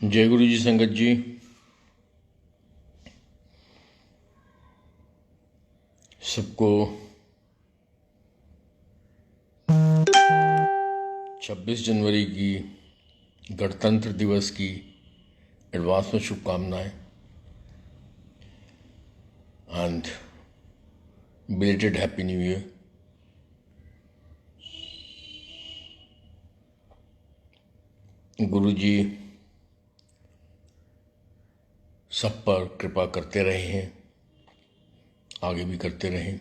जय गुरु जी संगत जी। सबको 26 जनवरी की गणतंत्र दिवस की एडवांस में शुभकामनाएं and belated happy new year. गुरु जी सब पर कृपा करते रहे हैं, आगे भी करते रहें।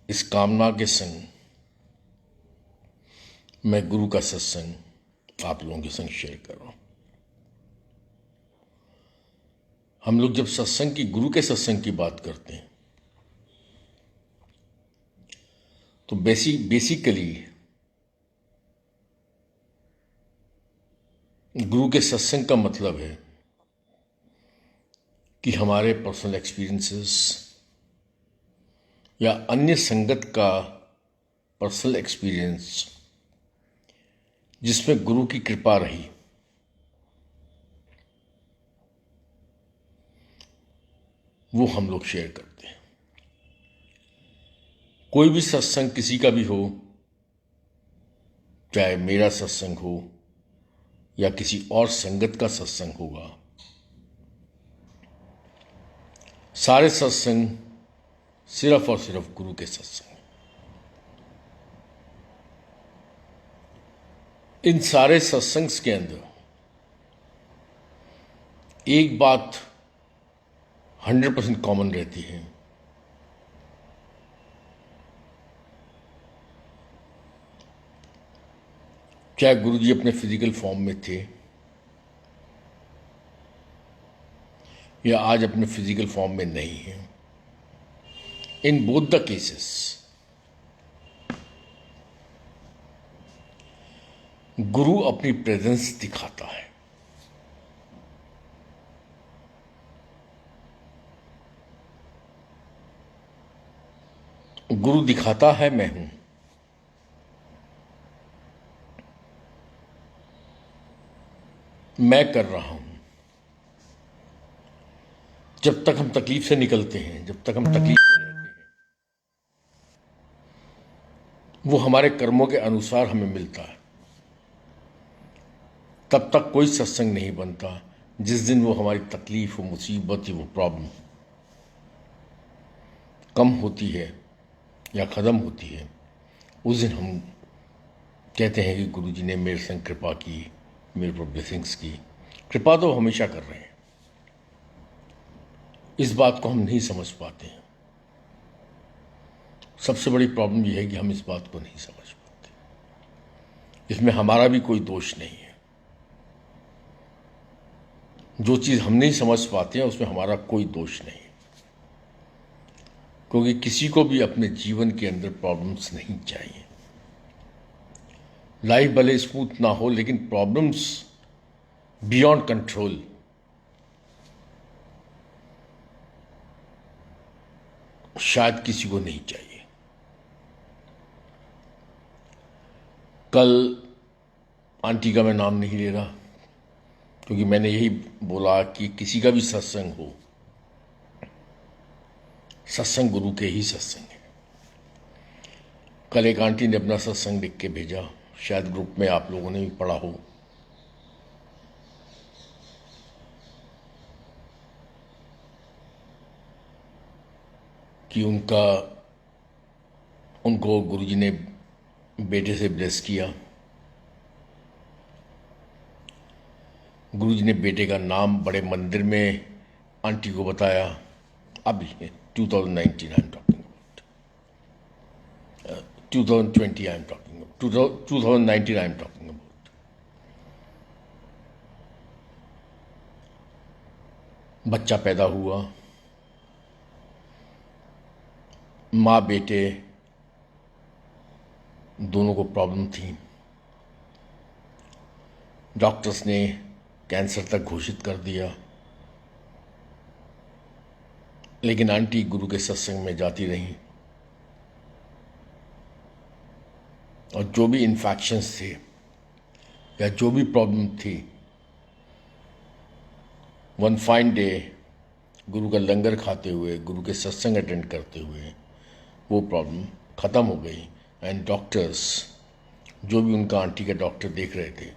इस कामना के संग मैं गुरु का सत्संग आप लोगों के संग शेयर कर रहा हूं। हम लोग जब सत्संग की, गुरु के सत्संग की बात करते हैं तो बेसिकली गुरु के सत्संग का मतलब है कि हमारे पर्सनल एक्सपीरियंसेस या अन्य संगत का पर्सनल एक्सपीरियंस जिसमें गुरु की कृपा रही, वो हम लोग शेयर करते हैं। कोई भी सत्संग किसी का भी हो, चाहे मेरा सत्संग हो या किसी और संगत का सत्संग होगा, सारे सत्संग सिर्फ और सिर्फ गुरु के सत्संग। इन सारे सत्संग्स के अंदर एक बात 100% कॉमन रहती है, चाहे गुरु जी अपने फिजिकल फॉर्म में थे या आज अपने फिजिकल फॉर्म में नहीं है। इन बोथ द केसेस गुरु अपनी प्रेजेंस दिखाता है। गुरु दिखाता है मैं हूं। मैं कर रहा हूं। जब तक हम तकलीफ से निकलते हैं, जब तक हम तकलीफ में रहते हैं, वो हमारे कर्मों के अनुसार हमें मिलता है। तब तक कोई सत्संग नहीं बनता। जिस दिन वो हमारी तकलीफ, वो मुसीबत, वो प्रॉब्लम कम होती है या ख़त्म होती है, उस दिन हम कहते हैं कि गुरु जी ने मेरे संग कृपा की, मेरे पर ब्लेसिंग्स की। कृपा तो हमेशा कर रहे हैं, इस बात को हम नहीं समझ पाते हैं। सबसे बड़ी प्रॉब्लम यह है कि हम इस बात को नहीं समझ पाते। इसमें हमारा भी कोई दोष नहीं है। जो चीज़ हम नहीं समझ पाते हैं उसमें हमारा कोई दोष नहीं है, क्योंकि किसी को भी अपने जीवन के अंदर प्रॉब्लम्स नहीं चाहिए। लाइफ भले स्मूथ ना हो, लेकिन प्रॉब्लम्स बियॉन्ड कंट्रोल शायद किसी को नहीं चाहिए। कल आंटी का मैं नाम नहीं ले रहा, क्योंकि मैंने यही बोला कि किसी का भी सत्संग हो, सत्संग गुरु के ही सत्संग है। कल एक आंटी ने अपना सत्संग लिख के भेजा, शायद ग्रुप में आप लोगों ने भी पढ़ा हो। कि उनको गुरुजी ने बेटे से ब्लेस किया। गुरुजी ने बेटे का नाम बड़े मंदिर में आंटी को बताया। अभी 2019 I am talking about, 2020 I am talking about, 2019 I am talking about. बच्चा पैदा हुआ। माँ बेटे दोनों को प्रॉब्लम थी। डॉक्टर्स ने कैंसर तक घोषित कर दिया, लेकिन आंटी गुरु के सत्संग में जाती रहीं और जो भी इन्फेक्शंस थे या जो भी प्रॉब्लम थी, वन फाइन डे गुरु का लंगर खाते हुए, गुरु के सत्संग अटेंड करते हुए वो प्रॉब्लम ख़त्म हो गई। एंड डॉक्टर्स, जो भी उनका आंटी का डॉक्टर देख रहे थे,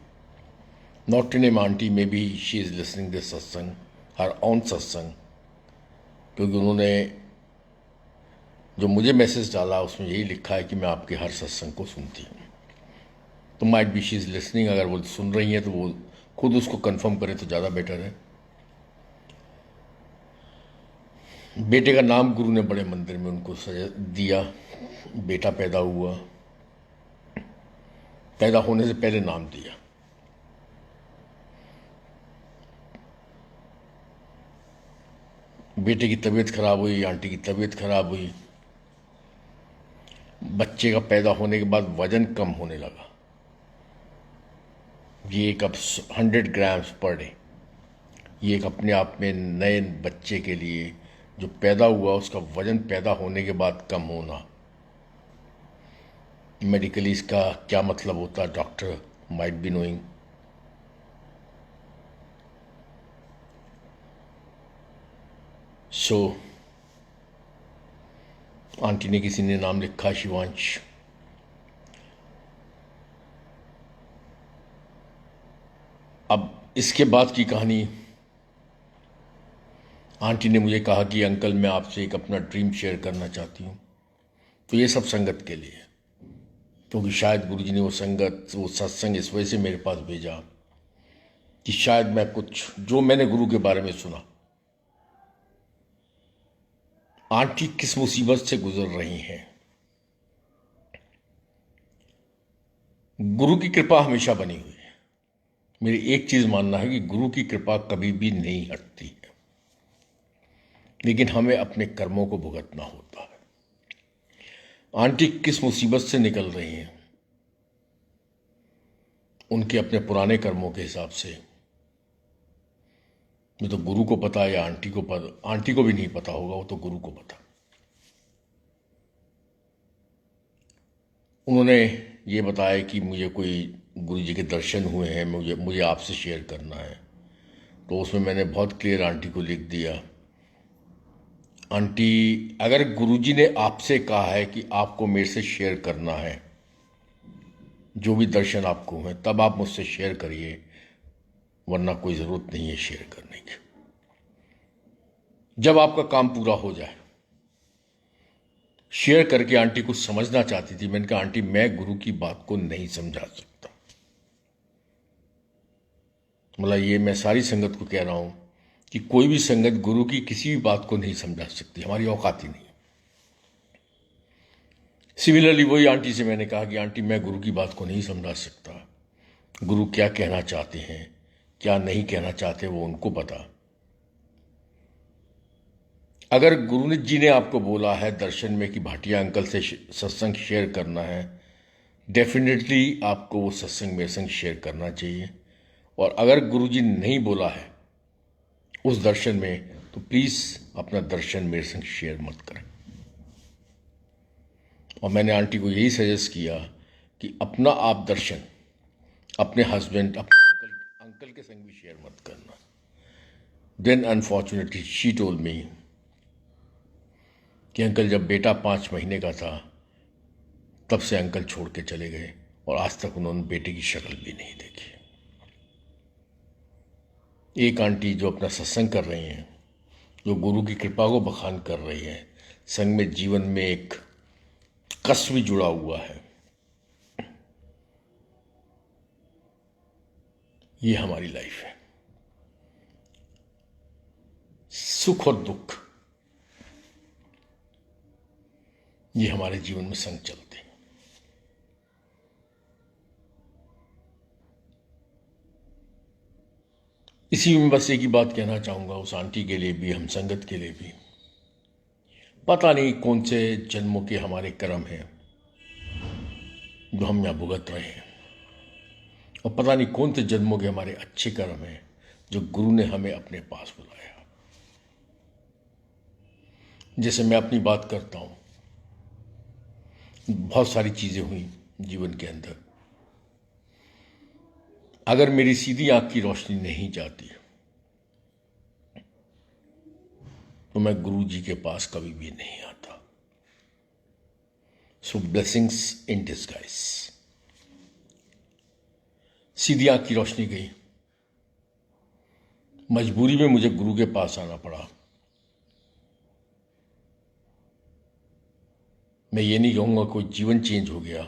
not in am aunty, may be she is listening this satsang, her on सत्संग, क्योंकि उन्होंने जो मुझे मैसेज डाला उसमें यही लिखा है कि मैं आपके हर सत्संग को सुनती हूँ। तो might be she is listening, अगर वो सुन रही हैं तो वो खुद उसको कंफर्म करें तो ज़्यादा बेटर है। बेटे का नाम गुरु ने बड़े मंदिर में उनको दिया। बेटा पैदा हुआ, पैदा होने से पहले नाम दिया। बेटे की तबीयत खराब हुई, आंटी की तबीयत खराब हुई। बच्चे का पैदा होने के बाद वजन कम होने लगा। ये एक अब 100 ग्राम्स पर डे, ये एक अपने आप में नए बच्चे के लिए जो पैदा हुआ उसका वजन पैदा होने के बाद कम होना, मेडिकली इसका क्या मतलब होता है doctor might be knowing. So aunty ने, किसी ने नाम लिखा शिवांश। अब इसके बाद की कहानी, आंटी ने मुझे कहा कि अंकल मैं आपसे एक अपना ड्रीम शेयर करना चाहती हूँ। तो ये सब संगत के लिए, क्योंकि शायद गुरुजी ने वो सत्संग इस वजह से मेरे पास भेजा कि शायद मैं कुछ जो मैंने गुरु के बारे में सुना, आंटी किस मुसीबत से गुजर रही हैं। गुरु की कृपा हमेशा बनी हुई है। मेरी एक चीज मानना है कि गुरु की कृपा कभी भी नहीं हटती है, लेकिन हमें अपने कर्मों को भुगतना होता है। आंटी किस मुसीबत से निकल रही हैं, उनके अपने पुराने कर्मों के हिसाब से ये तो गुरु को पता, या आंटी को पता। आंटी को भी नहीं पता होगा, वो तो गुरु को पता। उन्होंने ये बताया कि मुझे कोई गुरु जी के दर्शन हुए हैं, मुझे आपसे शेयर करना है। तो उसमें मैंने बहुत क्लियर आंटी को लिख दिया, आंटी अगर गुरु जी ने आपसे कहा है कि आपको मेरे से शेयर करना है जो भी दर्शन आपको हुए, तब आप मुझसे शेयर करिए, वरना कोई ज़रूरत नहीं है शेयर करने की। जब आपका काम पूरा हो जाए। शेयर करके आंटी कुछ समझना चाहती थी। मैंने कहा आंटी मैं गुरु की बात को नहीं समझा सकता। मतलब ये मैं सारी संगत को कह रहा हूं कि कोई भी संगत गुरु की किसी भी बात को नहीं समझा सकती, हमारी औकात ही नहीं। सिमिलरली वही आंटी से मैंने कहा कि आंटी मैं गुरु की बात को नहीं समझा सकता। गुरु क्या कहना चाहते हैं, क्या नहीं कहना चाहते, वो उनको पता। अगर गुरु जी ने आपको बोला है दर्शन में कि भाटिया अंकल से सत्संग शेयर करना है, डेफिनेटली आपको वो सत्संग मेरे संग शेयर करना चाहिए। और अगर गुरु जी ने नहीं बोला है उस दर्शन में, तो प्लीज़ अपना दर्शन मेरे संग शेयर मत करें। और मैंने आंटी को यही सजेस्ट किया कि अपना आप दर्शन अपने हस्बैंड, अपने अंकल के संग भी शेयर मत करना। Then unfortunately she told me कि अंकल जब बेटा 5 महीने का था तब से अंकल छोड़ के चले गए और आज तक उन्होंने बेटे की शक्ल भी नहीं देखी। एक आंटी जो अपना सत्संग कर रही हैं, जो गुरु की कृपा को बखान कर रही हैं, संग में जीवन में एक कष्ट भी जुड़ा हुआ है। ये हमारी लाइफ है, सुख और दुख ये हमारे जीवन में संग चलते हैं। इसी में बस एक ही बात कहना चाहूंगा उस आंटी के लिए भी, हम संगत के लिए भी। पता नहीं कौन से जन्मों के हमारे कर्म हैं जो हम यहां भुगत रहे हैं, और पता नहीं कौन से जन्मों के हमारे अच्छे कर्म हैं जो गुरु ने हमें अपने पास बुलाया। जैसे मैं अपनी बात करता हूं, बहुत सारी चीजें हुई जीवन के अंदर। अगर मेरी सीधी आंख की रोशनी नहीं जाती तो मैं गुरु जी के पास कभी भी नहीं आता। सो ब्लेसिंग्स इन डिस्गाइज। सीधी आंख की रोशनी गई, मजबूरी में मुझे गुरु के पास आना पड़ा। मैं ये नहीं कहूंगा कोई जीवन चेंज हो गया,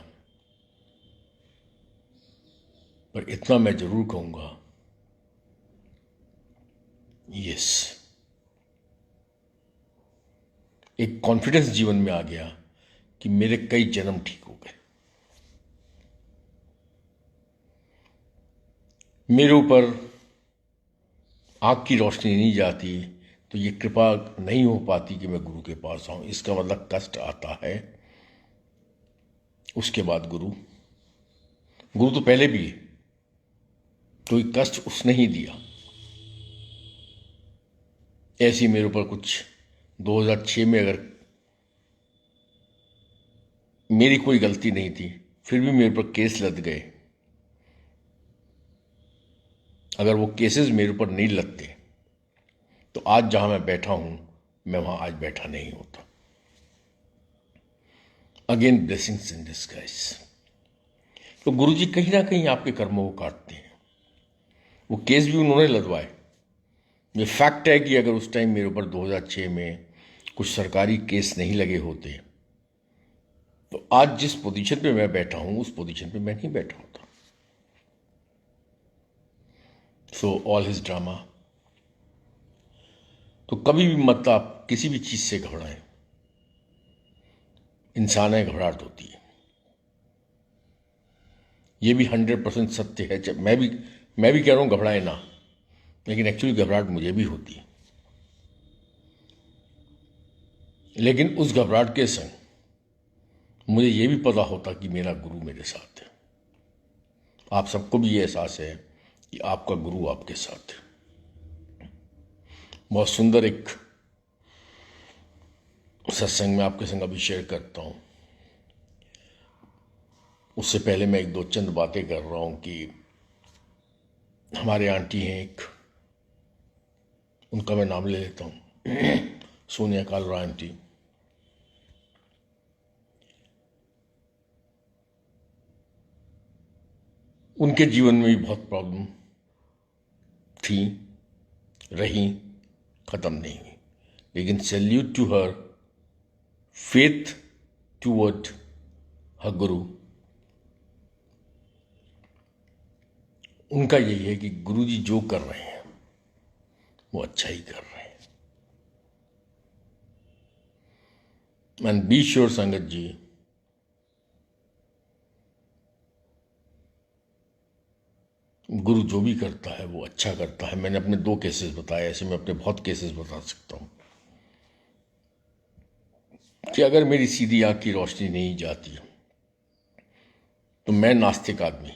पर इतना मैं जरूर कहूंगा, यस, एक कॉन्फिडेंस जीवन में आ गया कि मेरे कई जन्म ठीक हो गए। मेरे ऊपर आंख की रोशनी नहीं जाती तो ये कृपा नहीं हो पाती कि मैं गुरु के पास आऊं। इसका मतलब कष्ट आता है, उसके बाद गुरु तो पहले भी है, कोई कष्ट उसने ही दिया। ऐसी मेरे ऊपर कुछ 2006 में, अगर मेरी कोई गलती नहीं थी फिर भी मेरे ऊपर केस लद गए। अगर वो केसेस मेरे ऊपर नहीं लगते तो आज जहां मैं बैठा हूं, मैं वहां आज बैठा नहीं होता। Again blessings in disguise. तो गुरुजी कहीं ना कहीं आपके कर्मों को काटते हैं। वो केस भी उन्होंने लदवाए। ये फैक्ट है कि अगर उस टाइम मेरे ऊपर 2006 में कुछ सरकारी केस नहीं लगे होते तो आज जिस पोजीशन पे मैं बैठा हूं उस पोजीशन पे मैं नहीं बैठा होता। So all his drama. तो कभी भी मत आप किसी भी चीज से घबराएं। इंसान है, घबराहट होती है। ये भी 100% सत्य है। जब मैं भी कह रहा हूं घबराए ना, लेकिन एक्चुअली घबराहट मुझे भी होती है। लेकिन उस घबराहट के संग मुझे ये भी पता होता कि मेरा गुरु मेरे साथ है। आप सबको भी ये एहसास है कि आपका गुरु आपके साथ है। बहुत सुंदर एक सत्संग में आपके संग अभी शेयर करता हूं। उससे पहले मैं एक दो चंद बातें कर रहा हूं कि हमारे आंटी हैं एक, उनका मैं नाम ले लेता हूं, सोनिया कालरा आंटी। उनके जीवन में भी बहुत प्रॉब्लम थी, रही, खत्म नहीं हुई। लेकिन salute to her faith toward her guru. उनका यही है कि गुरुजी जो कर रहे हैं वो अच्छा ही कर रहे हैं। एंड बी श्योर संगत जी, गुरु जो भी करता है वो अच्छा करता है। मैंने अपने 2 केसेस बताए, ऐसे मैं अपने बहुत केसेस बता सकता हूं कि अगर मेरी सीधी आंख की रोशनी नहीं जाती तो मैं नास्तिक आदमी,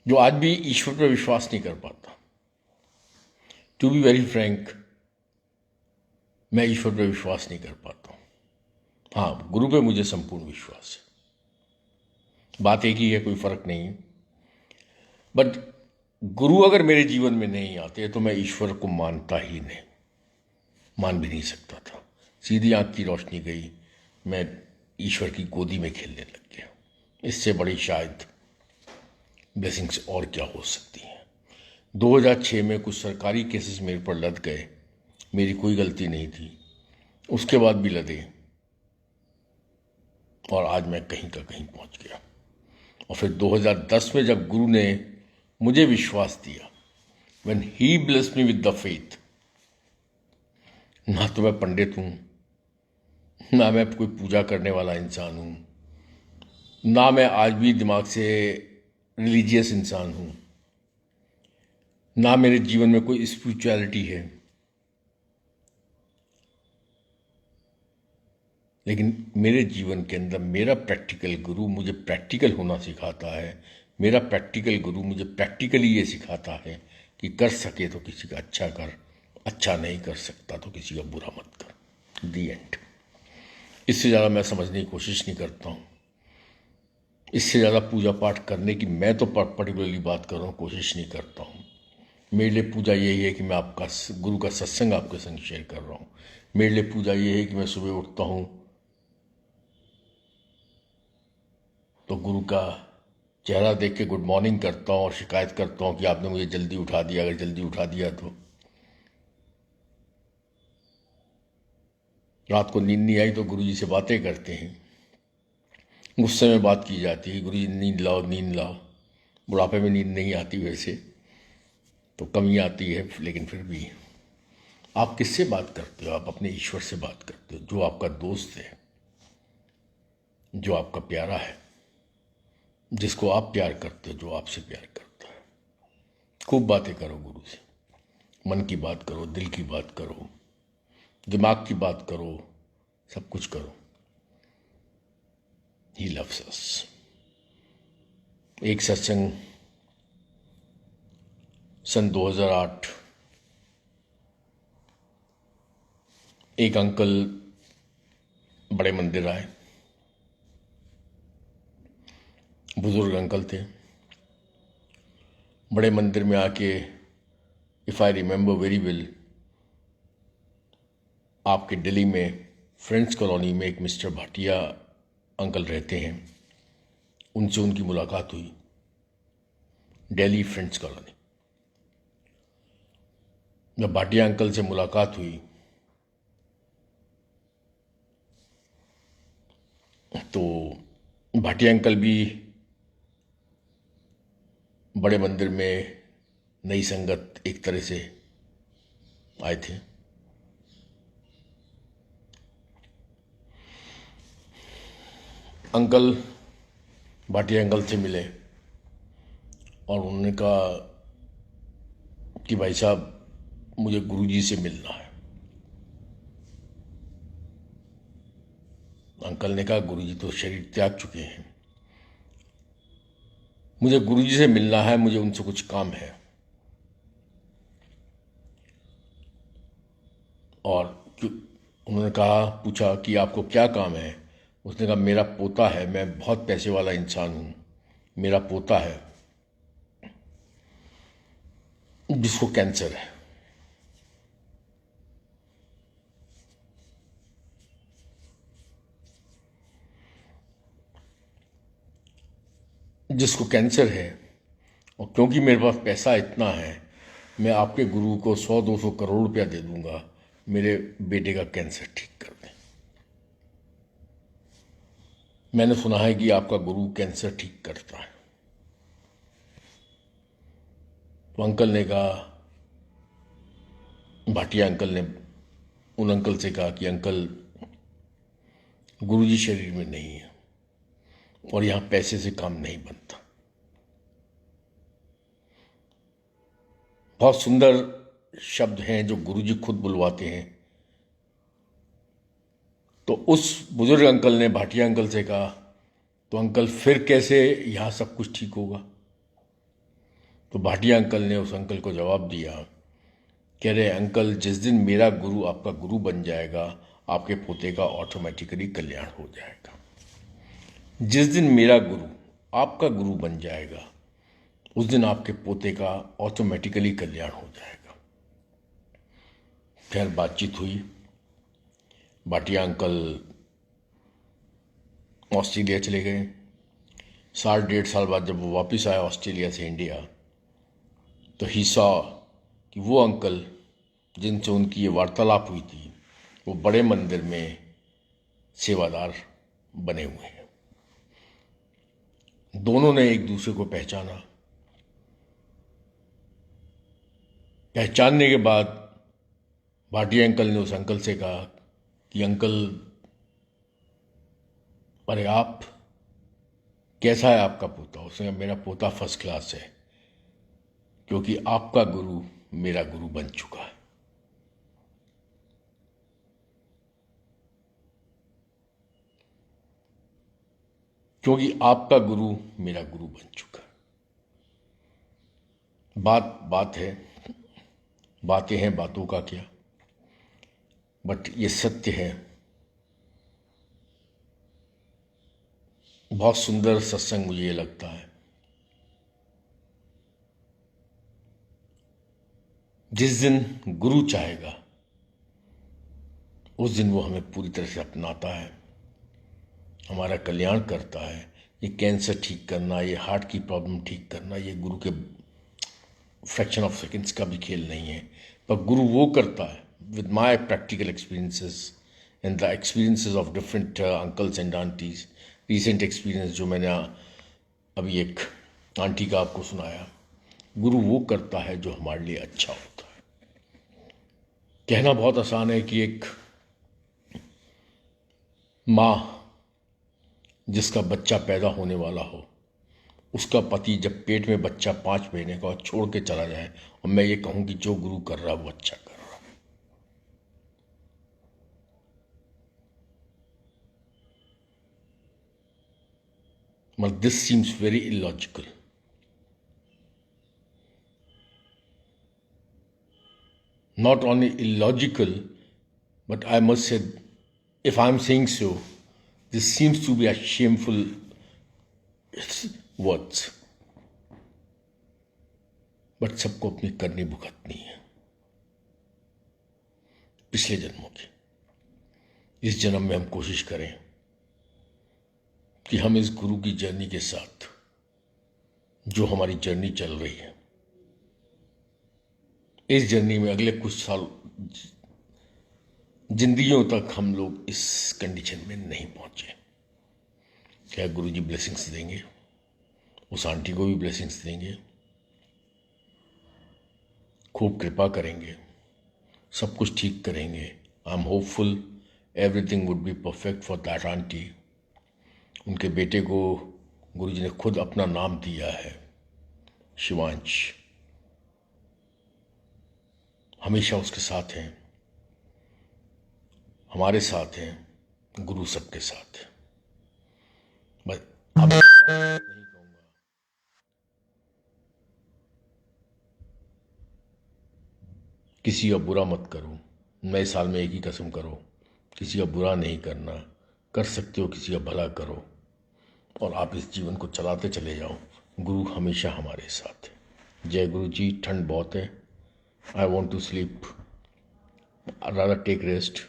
जो आज भी ईश्वर पर विश्वास नहीं कर पाता, टू बी वेरी फ्रैंक, मैं ईश्वर पर विश्वास नहीं कर पाता हूं। हाँ, गुरु पे मुझे संपूर्ण विश्वास है। बात एक ही है, कोई फर्क नहीं है। बट गुरु अगर मेरे जीवन में नहीं आते तो मैं ईश्वर को मानता ही नहीं, मान भी नहीं सकता था। सीधी आंख की रोशनी गई, मैं ईश्वर की गोदी में खेलने लग गया। इससे बड़ी शायद ब्लेसिंग्स और क्या हो सकती हैं। 2006 में कुछ सरकारी केसेस मेरे पर लद गए, मेरी कोई गलती नहीं थी, उसके बाद भी लदे, और आज मैं कहीं का कहीं पहुंच गया। और फिर 2010 में जब गुरु ने मुझे विश्वास दिया, when he blessed me with the faith, ना तो मैं पंडित हूं, ना मैं कोई पूजा करने वाला इंसान हूं, ना मैं आज भी दिमाग से रिलीजियस इंसान हूं, ना मेरे जीवन में कोई स्पिरिचुअलिटी है, लेकिन मेरे जीवन के अंदर मेरा प्रैक्टिकल गुरु मुझे प्रैक्टिकल होना सिखाता है। मेरा प्रैक्टिकल गुरु मुझे प्रैक्टिकली ये सिखाता है कि कर सके तो किसी का अच्छा कर, अच्छा नहीं कर सकता तो किसी का बुरा मत कर। दी एंड। इससे ज़्यादा मैं समझने की कोशिश नहीं करता हूँ। इससे ज़्यादा पूजा पाठ करने की मैं तो पर्टिकुलरली बात कर रहा हूँ, कोशिश नहीं करता हूँ। मेरे लिए पूजा यही है कि मैं आपका गुरु का सत्संग आपके संग शेयर कर रहा हूँ। मेरे लिए पूजा ये है कि मैं सुबह उठता हूँ तो गुरु का चेहरा देख के गुड मॉर्निंग करता हूँ और शिकायत करता हूँ कि आपने मुझे जल्दी उठा दिया। अगर जल्दी उठा दिया तो रात को नींद नहीं आई तो गुरु जी से बातें करते हैं। गुस्से में बात की जाती है, गुरु जी नींद लाओ नींद लाओ। बुढ़ापे में नींद नहीं आती वैसे तो कमी आती है, लेकिन फिर भी आप किससे बात करते हो? आप अपने ईश्वर से बात करते हो, जो आपका दोस्त है, जो आपका प्यारा है, जिसको आप प्यार करते हो, जो आपसे प्यार करता है। खूब बातें करो गुरु से, मन की बात करो, दिल की बात करो, दिमाग की बात करो, सब कुछ करो। ही लव्स अस। एक सत्संग सन 2008 एक अंकल बड़े मंदिर आए। बुजुर्ग अंकल थे। बड़े मंदिर में आके, if I remember very well, आपके दिल्ली में फ्रेंड्स कॉलोनी में एक मिस्टर भाटिया अंकल रहते हैं, उनसे उनकी मुलाकात हुई। Delhi friends colony. जब भाटिया अंकल से मुलाकात हुई तो भाटिया अंकल भी बड़े मंदिर में नई संगत एक तरह से आए थे। अंकल भाटिया अंकल से मिले और उन्होंने कहा कि भाई साहब मुझे गुरुजी से मिलना है। अंकल ने कहा गुरुजी तो शरीर त्याग चुके हैं, मुझे गुरुजी से मिलना है, मुझे उनसे कुछ काम है। और उन्होंने कहा, पूछा कि आपको क्या काम है? उसने कहा मेरा पोता है, मैं बहुत पैसे वाला इंसान हूं, मेरा पोता है जिसको कैंसर है। जिसको कैंसर है, और क्योंकि मेरे पास पैसा इतना है, मैं आपके गुरु को 100-200 करोड़ रुपया दे दूंगा, मेरे बेटे का कैंसर ठीक कर दें। मैंने सुना है कि आपका गुरु कैंसर ठीक करता है। तो अंकल ने कहा, भाटिया अंकल ने उन अंकल से कहा कि अंकल गुरुजी शरीर में नहीं है और यहां पैसे से काम नहीं बनता। बहुत सुंदर शब्द हैं जो गुरुजी खुद बुलवाते हैं। तो उस बुजुर्ग अंकल ने भाटिया अंकल से कहा, तो अंकल फिर कैसे यहां सब कुछ ठीक होगा? तो भाटिया अंकल ने उस अंकल को जवाब दिया, कह रहे अंकल जिस दिन मेरा गुरु आपका गुरु बन जाएगा, आपके पोते का ऑटोमेटिकली कल्याण हो जाएगा। जिस दिन मेरा गुरु आपका गुरु बन जाएगा, उस दिन आपके पोते का ऑटोमेटिकली कल्याण हो जाएगा। खैर बातचीत हुई। भाटिया अंकल ऑस्ट्रेलिया चले गए। 1.5 साल बाद जब वो वापस आए ऑस्ट्रेलिया से इंडिया, तो ही सॉ कि वो अंकल जिनसे उनकी ये वार्तालाप हुई थी, वो बड़े मंदिर में सेवादार बने हुए हैं। दोनों ने एक दूसरे को पहचाना। पहचानने के बाद भाटिया अंकल ने उस अंकल से कहा कि अंकल, अरे आप, कैसा है आपका पोता? उसने कहा मेरा पोता फर्स्ट क्लास है, क्योंकि आपका गुरु मेरा गुरु बन चुका है। क्योंकि आपका गुरु मेरा गुरु बन चुका है। बात बात है, बातें हैं, बातों का क्या, बट ये सत्य है। बहुत सुंदर सत्संग मुझे ये लगता है। जिस दिन गुरु चाहेगा उस दिन वो हमें पूरी तरह से अपनाता है, हमारा कल्याण करता है। ये कैंसर ठीक करना, ये हार्ट की प्रॉब्लम ठीक करना, ये गुरु के फ्रैक्शन ऑफ सेकेंड्स का भी खेल नहीं है, पर गुरु वो करता है with my practical experiences and the experiences of different uncles and aunties. Recent experience जो मैंने अभी एक आंटी का आपको सुनाया, गुरु वो करता है जो हमारे लिए अच्छा होता है। कहना बहुत आसान है कि एक माँ जिसका बच्चा पैदा होने वाला हो, उसका पति जब पेट में बच्चा 5 महीने का छोड़ के चला जाए, और मैं ये कहूँ कि जो गुरु कर रहा है वो अच्छा कर रहा है। But this seems very illogical. Not only illogical, but I must say, if I'm saying so, this seems to be a shameful words. But सबको अपनी करनी भुगतनी है पिछले जन्मों की। इस जन्म में हम कोशिश करें कि हम इस गुरु की जर्नी के साथ, जो हमारी जर्नी चल रही है, इस जर्नी में अगले कुछ साल जिंदगियों तक हम लोग इस कंडीशन में नहीं पहुंचे। क्या गुरु जी ब्लेसिंग्स देंगे, उस आंटी को भी ब्लेसिंग्स देंगे, खूब कृपा करेंगे, सब कुछ ठीक करेंगे। I am hopeful everything would be perfect for that aunty. उनके बेटे को गुरु जी ने खुद अपना नाम दिया है, शिवांश। हमेशा उसके साथ हैं, हमारे साथ हैं, गुरु सबके साथ है। बस अब नहीं कहूँगा किसी का बुरा मत करो, नए साल में एक ही कसम करो, किसी का बुरा नहीं करना। कर सकते हो किसी का भला करो, और आप इस जीवन को चलाते चले जाओ। गुरु हमेशा हमारे साथ है। जय गुरु जी। ठंड बहुत है, I want to sleep, rather take rest.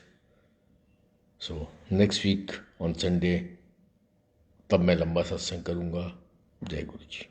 So next week on Sunday तब मैं लंबा सत्संग करूँगा। जय गुरु जी।